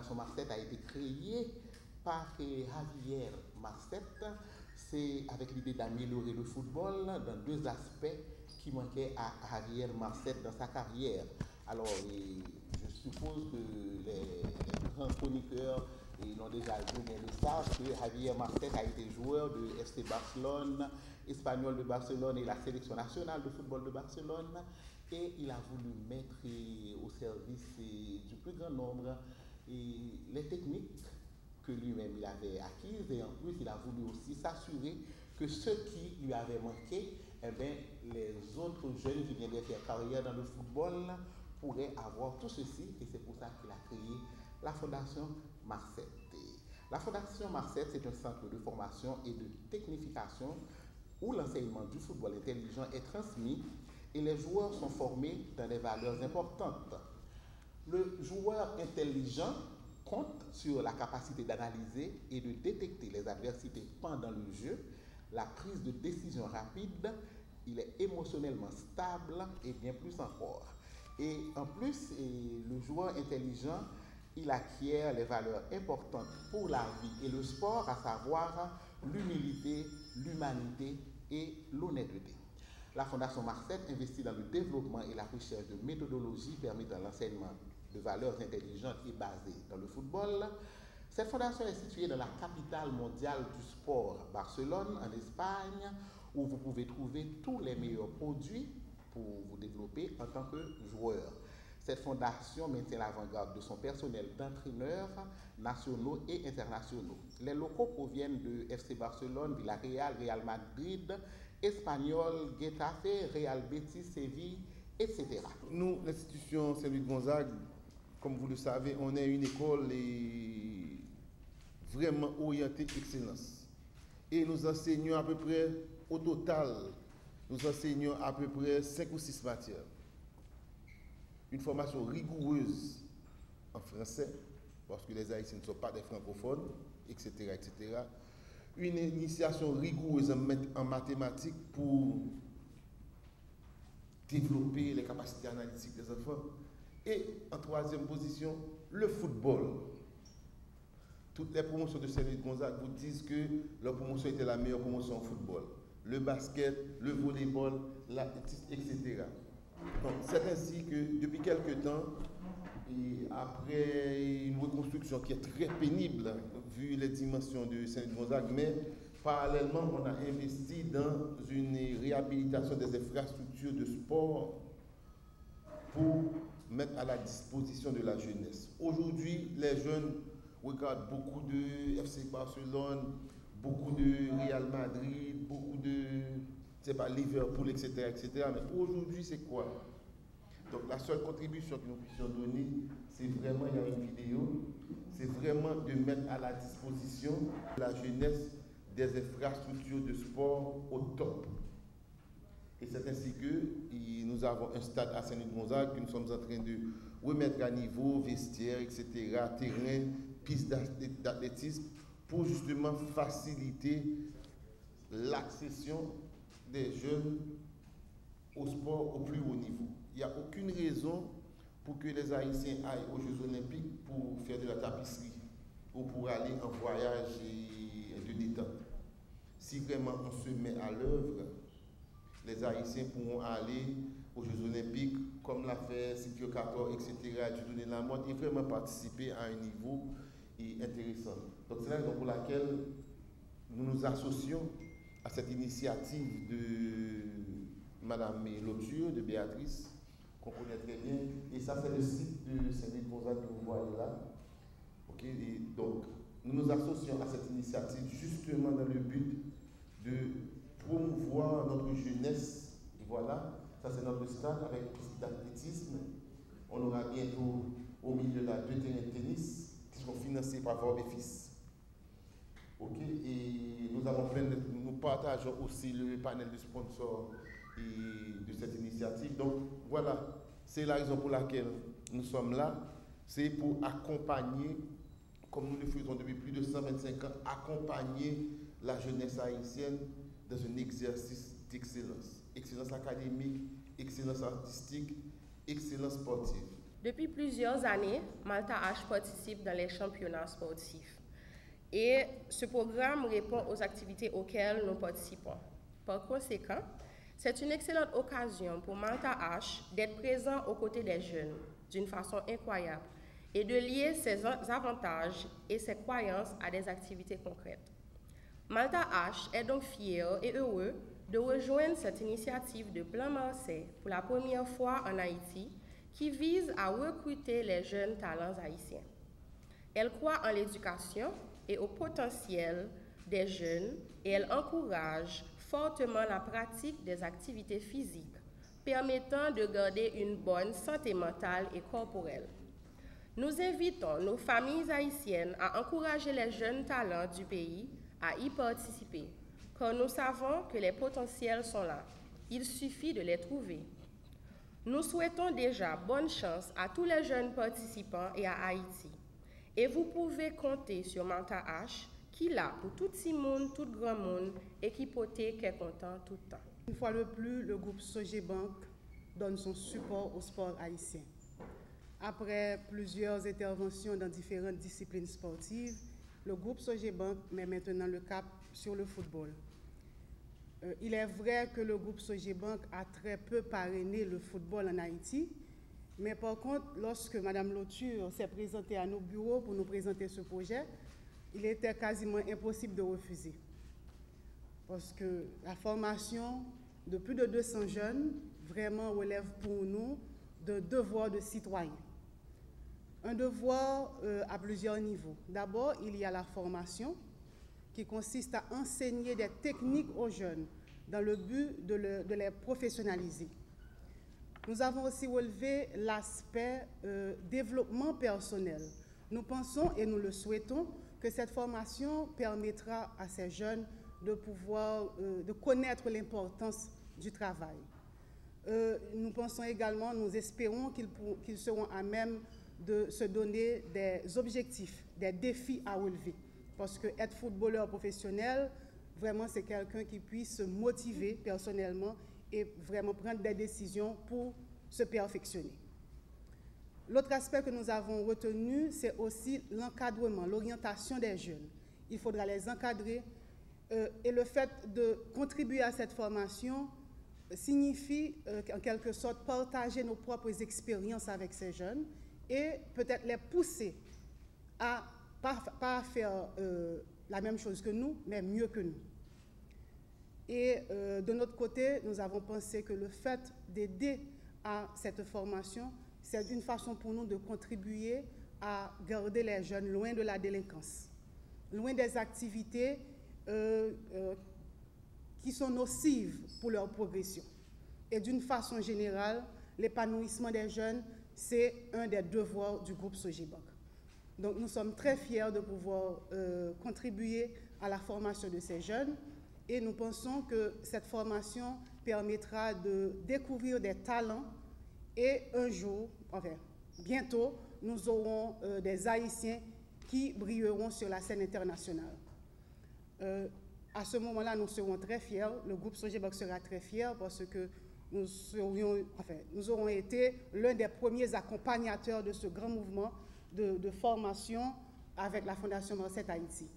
Fondation Marcet a été créée par Javier Marcet. C'est avec l'idée d'améliorer le football dans deux aspects qui manquaient à Javier Marcet dans sa carrière. Alors, je suppose que les grands chroniqueurs l'ont déjà vu, mais le savent que Javier Marcet a été joueur de FC Barcelone, Espagnol de Barcelone et la sélection nationale de football de Barcelone. Et il a voulu mettre au service du plus grand nombre les techniques que lui-même il avait acquises, et en plus il a voulu aussi s'assurer que ce qui lui avait manqué, eh bien, les autres jeunes qui viendraient faire carrière dans le football pourraient avoir tout ceci, et c'est pour ça qu'il a créé la Fondation Marcet. La Fondation Marcet, c'est un centre de formation et de technification où l'enseignement du football intelligent est transmis et les joueurs sont formés dans des valeurs importantes. Le joueur intelligent compte sur la capacité d'analyser et de détecter les adversités pendant le jeu, la prise de décision rapide, il est émotionnellement stable et bien plus encore. Et en plus, le joueur intelligent, il acquiert les valeurs importantes pour la vie et le sport, à savoir l'humilité, l'humanité et l'honnêteté. La Fondation Marcet investit dans le développement et la recherche de méthodologies permettant l'enseignement de valeurs intelligentes et basées dans le football. Cette fondation est située dans la capitale mondiale du sport, Barcelone, en Espagne, où vous pouvez trouver tous les meilleurs produits pour vous développer en tant que joueur. Cette fondation maintient l'avant-garde de son personnel d'entraîneurs nationaux et internationaux. Les locaux proviennent de FC Barcelone, Villarreal, Real Madrid, Espanyol, Getafe, Real Betis, Séville, etc. Nous, l'institution Saint-Louis de Gonzague, comme vous le savez, on est une école vraiment orientée excellence. Et nous enseignons à peu près, au total, nous enseignons à peu près 5 ou 6 matières. Une formation rigoureuse en français, parce que les Haïtiens ne sont pas des francophones, etc., etc. Une initiation rigoureuse en mathématiques pour développer les capacités analytiques des enfants. Et en troisième position, le football. Toutes les promotions de Saint-Louis de Gonzague vous disent que leur promotion était la meilleure promotion en football. Le basket, le volleyball, l'athlétisme, etc. Donc, c'est ainsi que depuis quelques temps, et après une reconstruction qui est très pénible, vu les dimensions de Saint-Louis de Gonzague, mais parallèlement, on a investi dans une réhabilitation des infrastructures de sport pour mettre à la disposition de la jeunesse. Aujourd'hui, les jeunes regardent beaucoup de FC Barcelone, beaucoup de Real Madrid, beaucoup de Liverpool, etc., etc. Mais aujourd'hui, c'est quoi? Donc la seule contribution que nous puissions donner, c'est vraiment, il y a une vidéo, c'est vraiment de mettre à la disposition de la jeunesse des infrastructures de sport au top. Et c'est ainsi que nous avons un stade à Saint-Louis-de-Gonzague que nous sommes en train de remettre à niveau, vestiaires, etc., terrain, pistes d'athlétisme, pour justement faciliter l'accession des jeunes au sport au plus haut niveau. Il n'y a aucune raison pour que les Haïtiens aillent aux Jeux Olympiques pour faire de la tapisserie ou pour aller en voyage de détente. Si vraiment on se met à l'œuvre, les Haïtiens pourront aller aux Jeux Olympiques, comme l'a fait Silvio Cator, etc., du donner la mode, et vraiment participer à un niveau intéressant. Donc c'est la raison pour laquelle nous nous associons à cette initiative de Madame Loture, de Béatrice, qu'on connaît très bien, et ça c'est le site de Saint-Louis-de-Gonzague que vous voyez là. Okay? Et donc, nous nous associons à cette initiative justement dans le but de promouvoir notre jeunesse. Et voilà, ça c'est notre stade avec piste d'athlétisme. On aura bientôt au milieu là 2 terrains de tennis qui seront financés par vos fils. Ok, et nous partageons aussi le panel de sponsors de cette initiative. Donc voilà, c'est la raison pour laquelle nous sommes là. C'est pour accompagner, comme nous le faisons depuis plus de 125 ans, accompagner la jeunesse haïtienne dans un exercice d'excellence. Excellence académique, excellence artistique, excellence sportive. Depuis plusieurs années, Malta H participe dans les championnats sportifs. Et ce programme répond aux activités auxquelles nous participons. Par conséquent, c'est une excellente occasion pour Malta H d'être présent aux côtés des jeunes d'une façon incroyable et de lier ses avantages et ses croyances à des activités concrètes. Malta H est donc fier et heureux de rejoindre cette initiative de Plan Marseille pour la première fois en Haïti qui vise à recruter les jeunes talents haïtiens. Elle croit en l'éducation et au potentiel des jeunes et elle encourage fortement la pratique des activités physiques permettant de garder une bonne santé mentale et corporelle. Nous invitons nos familles haïtiennes à encourager les jeunes talents du pays à y participer, car nous savons que les potentiels sont là. Il suffit de les trouver. Nous souhaitons déjà bonne chance à tous les jeunes participants et à Haïti. Et vous pouvez compter sur Malta H, qui est là pour tout petit monde, tout grand monde, et qui peut être content tout le temps. Une fois de plus, le groupe Sogebank donne son support au sport haïtien. Après plusieurs interventions dans différentes disciplines sportives, le groupe Sogebank met maintenant le cap sur le football. Il est vrai que le groupe Sogebank a très peu parrainé le football en Haïti, mais par contre, lorsque Mme Loture s'est présentée à nos bureaux pour nous présenter ce projet, il était quasiment impossible de refuser. Parce que la formation de plus de 200 jeunes vraiment relève pour nous d'un devoir de citoyen. Un devoir à plusieurs niveaux. D'abord, il y a la formation qui consiste à enseigner des techniques aux jeunes dans le but de les professionnaliser. Nous avons aussi relevé l'aspect développement personnel. Nous pensons et nous le souhaitons que cette formation permettra à ces jeunes de pouvoir de connaître l'importance du travail. Nous pensons également, nous espérons qu'ils seront à même de se donner des objectifs, des défis à relever. Parce que être footballeur professionnel, vraiment, c'est quelqu'un qui puisse se motiver personnellement et vraiment prendre des décisions pour se perfectionner. L'autre aspect que nous avons retenu, c'est aussi l'encadrement, l'orientation des jeunes. Il faudra les encadrer et le fait de contribuer à cette formation signifie en quelque sorte partager nos propres expériences avec ces jeunes et peut-être les pousser à pas faire la même chose que nous, mais mieux que nous. Et de notre côté, nous avons pensé que le fait d'aider à cette formation, c'est une façon pour nous de contribuer à garder les jeunes loin de la délinquance, loin des activités qui sont nocives pour leur progression. Et d'une façon générale, l'épanouissement des jeunes, c'est un des devoirs du groupe Sogebank. Donc nous sommes très fiers de pouvoir contribuer à la formation de ces jeunes et nous pensons que cette formation permettra de découvrir des talents et un jour, enfin bientôt, nous aurons des Haïtiens qui brilleront sur la scène internationale. À ce moment-là, nous serons très fiers, le groupe Sogebank sera très fier parce que nous aurons été l'un des premiers accompagnateurs de ce grand mouvement de formation avec la Fondation Marseille Haïti,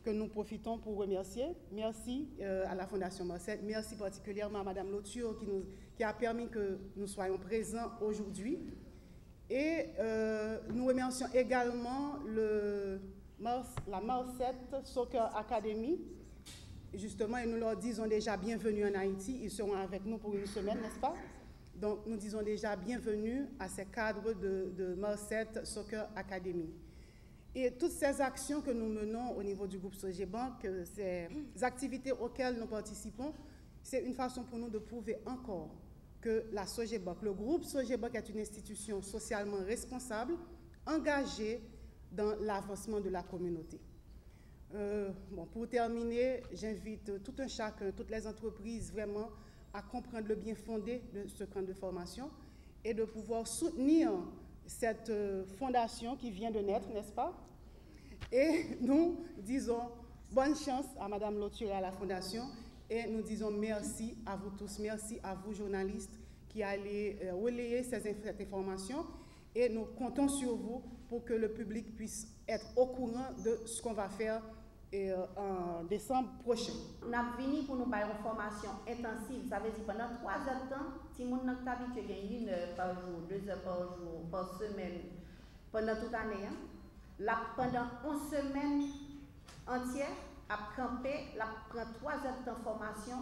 que nous profitons pour remercier. Merci à la Fondation Marseille, merci particulièrement à Mme Loture qui a permis que nous soyons présents aujourd'hui. Et nous remercions également la Marseille Soccer Academy, justement, et nous leur disons déjà bienvenue en Haïti. Ils seront avec nous pour une semaine, n'est-ce pas? Donc, nous disons déjà bienvenue à ces cadres de Marseille Soccer Academy. Et toutes ces actions que nous menons au niveau du groupe Sogebank, ces activités auxquelles nous participons, c'est une façon pour nous de prouver encore que la Sogebank, le groupe Sogebank est une institution socialement responsable, engagée dans l'avancement de la communauté. Pour terminer, j'invite tout un chacun, toutes les entreprises vraiment à comprendre le bien fondé de ce camp de formation et de pouvoir soutenir cette fondation qui vient de naître, n'est-ce pas? Et nous disons bonne chance à Mme Loture et à la fondation et nous disons merci à vous tous, merci à vous journalistes qui allez relayer cette information et nous comptons sur vous pour que le public puisse être au courant de ce qu'on va faire en décembre prochain. Nous avons venu pour nous faire une formation intensive, ça veut dire pendant 3 heures de temps, si nous sommes habitués à 1 heure par jour, 2 heures par jour, par semaine, pendant toute l'année, pendant 11 semaines entières, à camper, prend 3 heures de temps de formation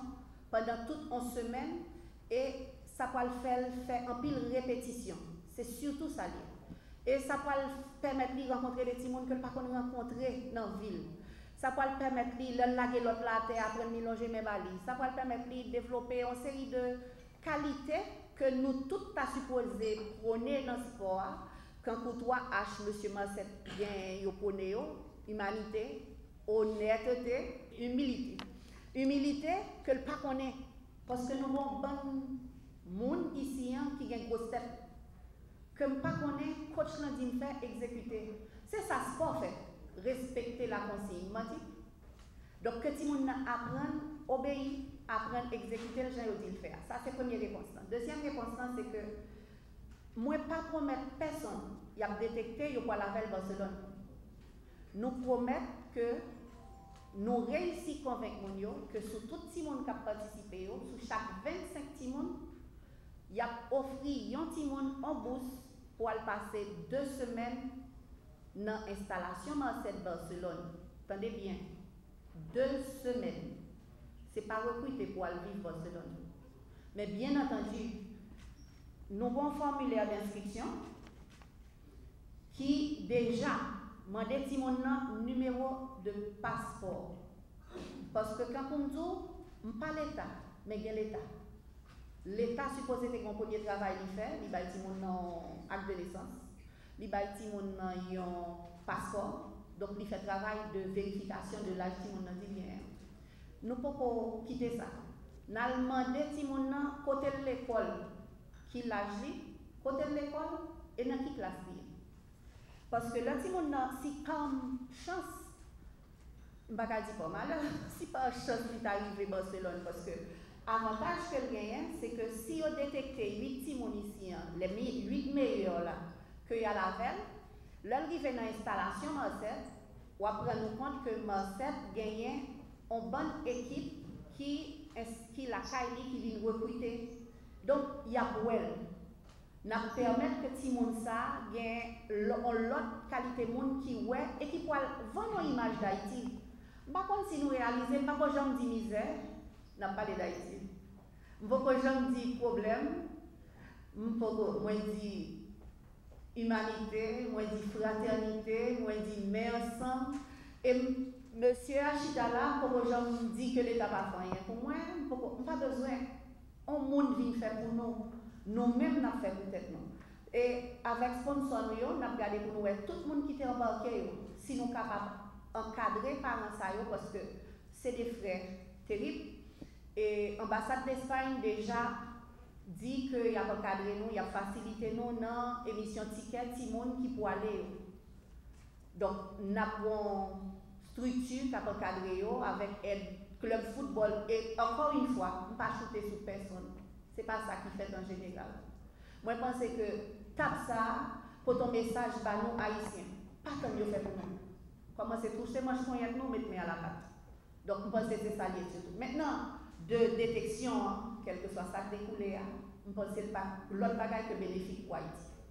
pendant toute 11 semaines et ça va le faire en pile répétition. C'est surtout ça. Et ça va permettre de rencontrer des petits monde que ne pas rencontrer dans la ville. Ça va le permettre de laguer l'autre la terre après de loger mes balises. Ça va le permettre de développer une série de qualités que nous toutes à supposé prôner dans le sport. Quand toi H, monsieur Marcet, bien yo prôné humanité, honnêteté, humilité. Humilité que le pas connaît. Parce que nous avons bon monde ici qui a une grosse tête. Que le pas connaît, coach l'a dit faire exécuter. C'est ça sport fait. Respecter la consigne. Donc que tout le monde apprenne, obéir, apprendre, exécuter le genre de faire. Ça c'est la première réponse. Deuxième réponse, c'est que moi pas promettre personne, il a détecté, il y a la veille Barcelone. Nous promettons que nous réussissons à convaincre que sur tout le monde qui a participé, sur chaque 25 petits monde, il a offert un petit monde en bourse pour aller passer 2 semaines dans l'installation Marcet Barcelone. Attendez bien, 2 semaines. Ce n'est pas recruté pour aller vivre Barcelone. Mais bien entendu, nous avons un formulaire d'inscription qui déjà demande mon numéro de passeport. Parce que quand on me dit, pas l'État, mais bien l'État. L'État supposé que mon premier travail il fait, il va mon acte de naissance, il va mon passeport, donc il fait travail de vérification de l'âge de mon bien. Nous ne pouvons pas quitter ça. Nous avons demandé à côté de l'école qui l'âge, côté de l'école et dans qui classe. Parce que là, si comme chance, je ne vais pas dire pas mal, si pas chance qui est arrivé à Barcelone, parce que l'avantage que le gagne, c'est que si on détecte 8 timons ici, les 8 meilleurs là, qu'il y a la veille, là, il arrive dans l'installation Marcet, on va prendre compte que Marcet gagne une bonne équipe qui la Kylie qui vient recruter. Donc, il y a Bouel. Nous permettre que tout le monde ait l'autre qualité de monde qui ouais et qui peut vendre une image d'Haïti. Par contre, si nous réalisons, pas que j'en dis misère, nous n'avons pas d'Haïti. Pas que j'en dis problème, moi dis humanité, moi dis fraternité, moi dis mère ensemble. Et monsieur Achitala, pour que j'en dis que l'État n'a pas fait rien pour moi, on n'a pas besoin. On monde vient faire pour nous. Nous-mêmes, nous avons fait peut-être nous. Et avec sponsor, nous avons regardé pour nous, tout le monde qui était embarqué, si nous sommes capables d'encadrer par ça, parce que c'est des frères terribles. Et l'ambassade d'Espagne déjà dit qu'il a encadré nous, il a facilité nous dans l'émission ticket, si le monde qui peut aller. Donc, nous avons une structure qui a encadré avec aide club football. Et encore une fois, ne pas shooter sur personne. Ce n'est pas ça qui fait en général. Moi, je pense que tape ça pour ton message par nous haïtiens. Pas tant mieux fait pour nous. Comment c'est touché, moi je connais nous, mettez à la patte. Donc, je pense que c'est ça lié surtout. Maintenant, de détection, quel que soit ça découlé, je pense que c'est pas l'autre bagage que bénéfique pour Haïti.